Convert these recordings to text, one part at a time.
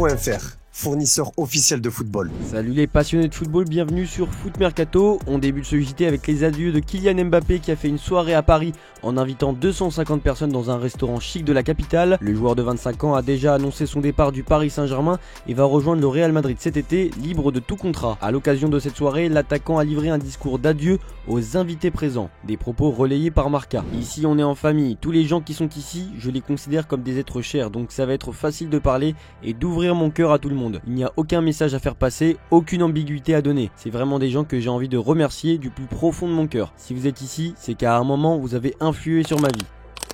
Footmercato.fr, fournisseur officiel de football. Salut les passionnés de football, bienvenue sur Footmercato. On débute ce JT avec les adieux de Kylian Mbappé qui a fait une soirée à Paris en invitant 250 personnes dans un restaurant chic de la capitale. Le joueur de 25 ans a déjà annoncé son départ du Paris Saint-Germain et va rejoindre le Real Madrid cet été, libre de tout contrat. À l'occasion de cette soirée, l'attaquant a livré un discours d'adieu aux invités présents. Des propos relayés par Marca. Ici on est en famille, tous les gens qui sont ici, je les considère comme des êtres chers, donc ça va être facile de parler et d'ouvrir mon cœur à tout le monde. Il n'y a aucun message à faire passer, aucune ambiguïté à donner. C'est vraiment des gens que j'ai envie de remercier du plus profond de mon cœur. Si vous êtes ici, c'est qu'à un moment vous avez influé sur ma vie.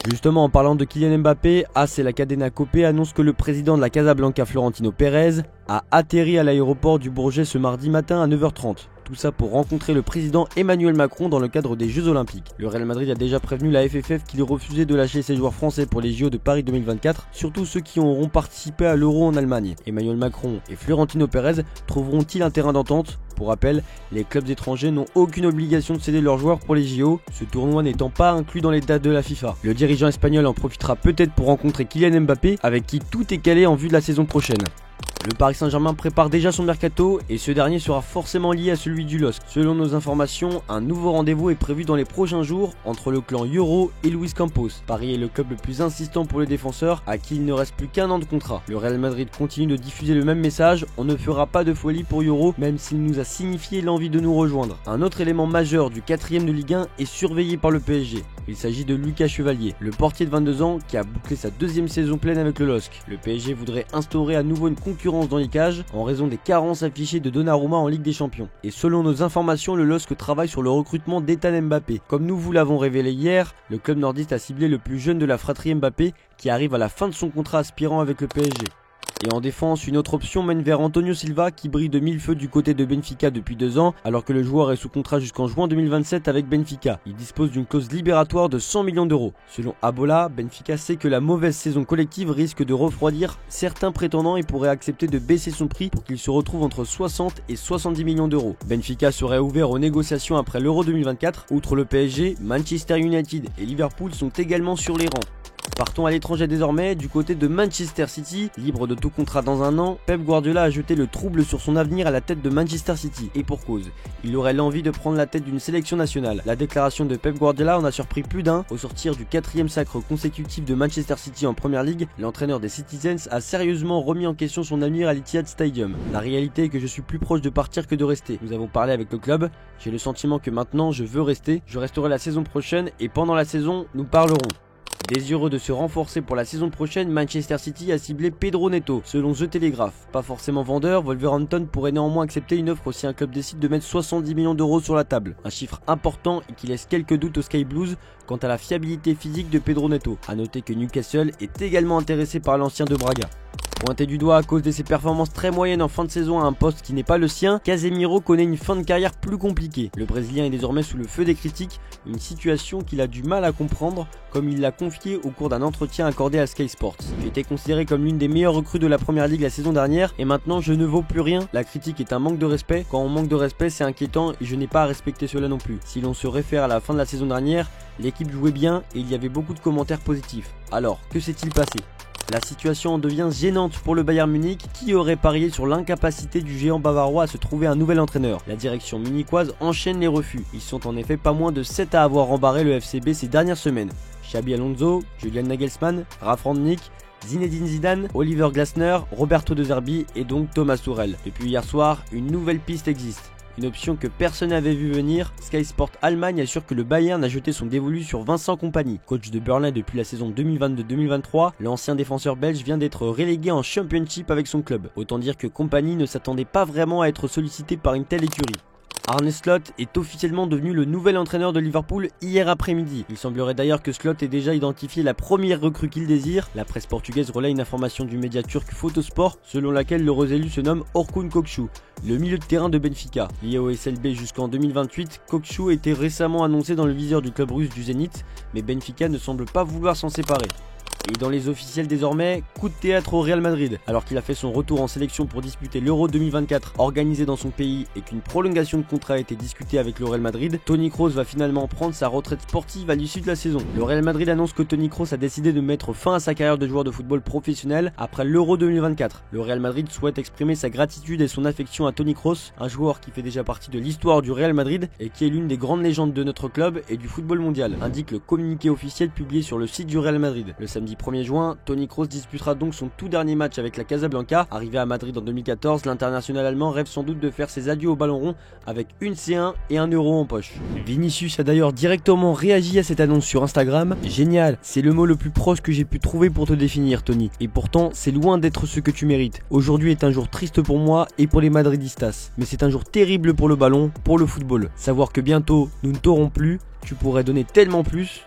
Justement, en parlant de Kylian Mbappé, AS et la Cadena Copé annonce que le président de la Casablanca, Florentino Pérez, a atterri à l'aéroport du Bourget ce mardi matin à 9h30. Tout ça pour rencontrer le président Emmanuel Macron dans le cadre des Jeux Olympiques. Le Real Madrid a déjà prévenu la FFF qu'il refusait de lâcher ses joueurs français pour les JO de Paris 2024, surtout ceux qui auront participé à l'Euro en Allemagne. Emmanuel Macron et Florentino Pérez trouveront-ils un terrain d'entente ? Pour rappel, les clubs étrangers n'ont aucune obligation de céder leurs joueurs pour les JO, ce tournoi n'étant pas inclus dans les dates de la FIFA. Le dirigeant espagnol en profitera peut-être pour rencontrer Kylian Mbappé, avec qui tout est calé en vue de la saison prochaine. Le Paris Saint-Germain prépare déjà son mercato et ce dernier sera forcément lié à celui du LOSC. Selon nos informations, un nouveau rendez-vous est prévu dans les prochains jours entre le clan Euro et Luis Campos. Paris est le club le plus insistant pour le défenseur, à qui il ne reste plus qu'un an de contrat. Le Real Madrid continue de diffuser le même message, on ne fera pas de folie pour Euro, même s'il nous a signifié l'envie de nous rejoindre. Un autre élément majeur du 4ème de Ligue 1 est surveillé par le PSG. Il s'agit de Lucas Chevalier, le portier de 22 ans qui a bouclé sa deuxième saison pleine avec le LOSC. Le PSG voudrait instaurer à nouveau une concurrence dans les cages en raison des carences affichées de Donnarumma en Ligue des Champions. Et selon nos informations, le LOSC travaille sur le recrutement d'Ethan Mbappé. Comme nous vous l'avons révélé hier, le club nordiste a ciblé le plus jeune de la fratrie Mbappé qui arrive à la fin de son contrat aspirant avec le PSG. Et en défense, une autre option mène vers Antonio Silva qui brille de mille feux du côté de Benfica depuis 2 ans, alors que le joueur est sous contrat jusqu'en juin 2027 avec Benfica. Il dispose d'une clause libératoire de 100 millions d'euros. Selon Abola, Benfica sait que la mauvaise saison collective risque de refroidir certains prétendants et pourrait accepter de baisser son prix pour qu'il se retrouve entre 60 et 70 millions d'euros. Benfica serait ouvert aux négociations après l'Euro 2024. Outre le PSG, Manchester United et Liverpool sont également sur les rangs. Partons à l'étranger désormais, du côté de Manchester City, libre de tout contrat dans un an, Pep Guardiola a jeté le trouble sur son avenir à la tête de Manchester City, et pour cause. Il aurait l'envie de prendre la tête d'une sélection nationale. La déclaration de Pep Guardiola en a surpris plus d'un. Au sortir du 4ème sacre consécutif de Manchester City en Premier League, l'entraîneur des Citizens a sérieusement remis en question son avenir à l'Etihad Stadium. La réalité est que je suis plus proche de partir que de rester. Nous avons parlé avec le club, j'ai le sentiment que maintenant je veux rester. Je resterai la saison prochaine et pendant la saison, nous parlerons. Désireux de se renforcer pour la saison prochaine, Manchester City a ciblé Pedro Neto, selon The Telegraph. Pas forcément vendeur, Wolverhampton pourrait néanmoins accepter une offre si un club décide de mettre 70 millions d'euros sur la table. Un chiffre important et qui laisse quelques doutes aux Sky Blues quant à la fiabilité physique de Pedro Neto. A noter que Newcastle est également intéressé par l'ancien de Braga. Pointé du doigt à cause de ses performances très moyennes en fin de saison à un poste qui n'est pas le sien, Casemiro connaît une fin de carrière plus compliquée. Le Brésilien est désormais sous le feu des critiques, une situation qu'il a du mal à comprendre, comme il l'a confié au cours d'un entretien accordé à Sky Sports. J'ai été considéré comme l'une des meilleures recrues de la Première Ligue la saison dernière et maintenant je ne vaux plus rien. La critique est un manque de respect. Quand on manque de respect, c'est inquiétant et je n'ai pas à respecter cela non plus. Si l'on se réfère à la fin de la saison dernière, l'équipe jouait bien et il y avait beaucoup de commentaires positifs. Alors, que s'est-il passé ? La situation devient gênante pour le Bayern Munich qui aurait parié sur l'incapacité du géant bavarois à se trouver un nouvel entraîneur. La direction munichoise enchaîne les refus. Ils sont en effet pas moins de 7 à avoir embarré le FCB ces dernières semaines. Xabi Alonso, Julian Nagelsmann, Ralf Rangnick, Zinedine Zidane, Oliver Glasner, Roberto De Zerbi et donc Thomas Tuchel. Depuis hier soir, une nouvelle piste existe. Une option que personne n'avait vu venir, Sky Sport Allemagne assure que le Bayern a jeté son dévolu sur Vincent Kompany. Coach de Berlin depuis la saison 2022-2023, l'ancien défenseur belge vient d'être relégué en Championship avec son club. Autant dire que Kompany ne s'attendait pas vraiment à être sollicité par une telle écurie. Arne Slot est officiellement devenu le nouvel entraîneur de Liverpool hier après-midi. Il semblerait d'ailleurs que Slot ait déjà identifié la première recrue qu'il désire. La presse portugaise relaie une information du média turc Photosport selon laquelle le Roselu se nomme Orkun Kokcu, le milieu de terrain de Benfica. Lié au SLB jusqu'en 2028, Kokcu était récemment annoncé dans le viseur du club russe du Zénith, mais Benfica ne semble pas vouloir s'en séparer. Et dans les officiels désormais, coup de théâtre au Real Madrid. Alors qu'il a fait son retour en sélection pour disputer l'Euro 2024 organisé dans son pays et qu'une prolongation de contrat a été discutée avec le Real Madrid, Toni Kroos va finalement prendre sa retraite sportive à l'issue de la saison. Le Real Madrid annonce que Toni Kroos a décidé de mettre fin à sa carrière de joueur de football professionnel après l'Euro 2024. Le Real Madrid souhaite exprimer sa gratitude et son affection à Toni Kroos, un joueur qui fait déjà partie de l'histoire du Real Madrid et qui est l'une des grandes légendes de notre club et du football mondial, indique le communiqué officiel publié sur le site du Real Madrid. Le samedi 1er juin, Toni Kroos disputera donc son tout dernier match avec la Casablanca. Arrivé à Madrid en 2014, l'international allemand rêve sans doute de faire ses adieux au ballon rond avec une C1 et 1 euro en poche. Vinicius a d'ailleurs directement réagi à cette annonce sur Instagram. Génial, c'est le mot le plus proche que j'ai pu trouver pour te définir, Toni. Et pourtant, c'est loin d'être ce que tu mérites. Aujourd'hui est un jour triste pour moi et pour les Madridistas. Mais c'est un jour terrible pour le ballon, pour le football. Savoir que bientôt, nous ne t'aurons plus. Tu pourrais donner tellement plus,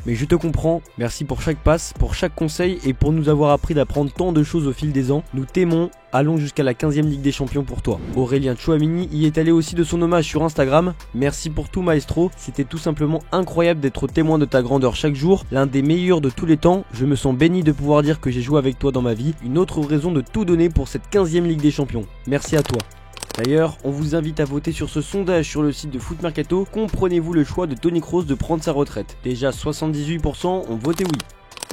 mais je te comprends. Merci pour chaque passe, pour chaque conseil et pour nous avoir appris d'apprendre tant de choses au fil des ans. Nous t'aimons, allons jusqu'à la 15e Ligue des Champions pour toi. Aurélien Tchouameni y est allé aussi de son hommage sur Instagram. Merci pour tout maestro, c'était tout simplement incroyable d'être témoin de ta grandeur chaque jour, l'un des meilleurs de tous les temps. Je me sens béni de pouvoir dire que j'ai joué avec toi dans ma vie. Une autre raison de tout donner pour cette 15e Ligue des Champions. Merci à toi. D'ailleurs, on vous invite à voter sur ce sondage sur le site de Foot Mercato. Comprenez-vous le choix de Toni Kroos de prendre sa retraite? Déjà 78% ont voté oui.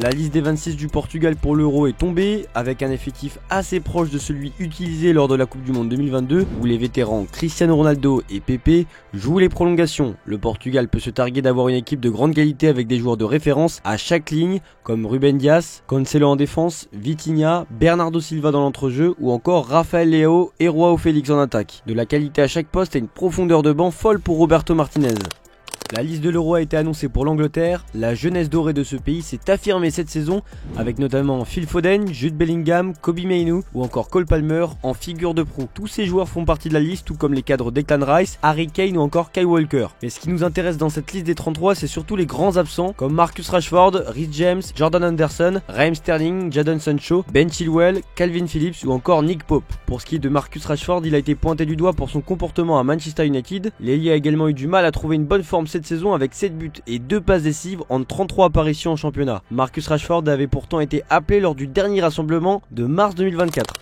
La liste des 26 du Portugal pour l'Euro est tombée, avec un effectif assez proche de celui utilisé lors de la Coupe du Monde 2022, où les vétérans Cristiano Ronaldo et Pepe jouent les prolongations. Le Portugal peut se targuer d'avoir une équipe de grande qualité avec des joueurs de référence à chaque ligne, comme Ruben Dias, Cancelo en défense, Vitinha, Bernardo Silva dans l'entrejeu, ou encore Rafael Leao et Joao Félix en attaque. De la qualité à chaque poste et une profondeur de banc folle pour Roberto Martinez. La liste de l'Euro a été annoncée pour l'Angleterre. La jeunesse dorée de ce pays s'est affirmée cette saison avec notamment Phil Foden, Jude Bellingham, Kobbie Mainoo ou encore Cole Palmer en figure de proue. Tous ces joueurs font partie de la liste, tout comme les cadres Declan Rice, Harry Kane ou encore Kyle Walker. Mais ce qui nous intéresse dans cette liste des 33, c'est surtout les grands absents comme Marcus Rashford, Reece James, Jordan Henderson, Raheem Sterling, Jadon Sancho, Ben Chilwell, Calvin Phillips ou encore Nick Pope. Pour ce qui est de Marcus Rashford, il a été pointé du doigt pour son comportement à Manchester United. L'ailier a également eu du mal à trouver une bonne forme cette saison avec 7 buts et 2 passes décisives en 33 apparitions en championnat. Marcus Rashford avait pourtant été appelé lors du dernier rassemblement de mars 2024.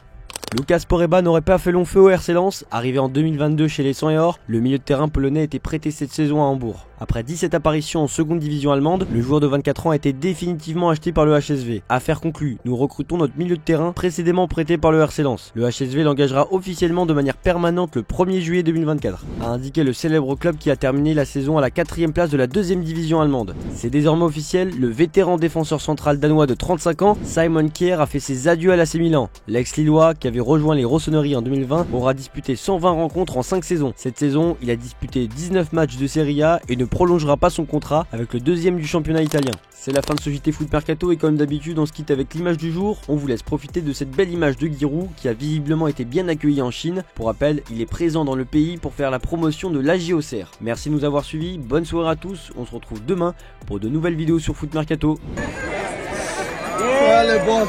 Lucas Poreba n'aurait pas fait long feu au RC Lens. Arrivé en 2022 chez les 100 et or, le milieu de terrain polonais était prêté cette saison à Hambourg. Après 17 apparitions en seconde division allemande, le joueur de 24 ans a été définitivement acheté par le HSV. Affaire conclue, nous recrutons notre milieu de terrain précédemment prêté par le RC Lens. Le HSV l'engagera officiellement de manière permanente le 1er juillet 2024, a indiqué le célèbre club qui a terminé la saison à la 4e place de la 2e division allemande. C'est désormais officiel, le vétéran défenseur central danois de 35 ans, Simon Kjær, a fait ses adieux à l'AC Milan. L'ex-Lillois, qui avait rejoint les Rossoneri en 2020, aura disputé 120 rencontres en 5 saisons. Cette saison, il a disputé 19 matchs de Serie A et ne prolongera pas son contrat avec le 2e du championnat italien. C'est la fin de ce JT Foot Mercato et comme d'habitude on se quitte avec l'image du jour. On vous laisse profiter de cette belle image de Giroud qui a visiblement été bien accueilli en Chine. Pour rappel, il est présent dans le pays pour faire la promotion de l'AG Auxerre. Merci de nous avoir suivis, bonne soirée à tous, on se retrouve demain pour de nouvelles vidéos sur Foot Mercato. Ouais, les boss.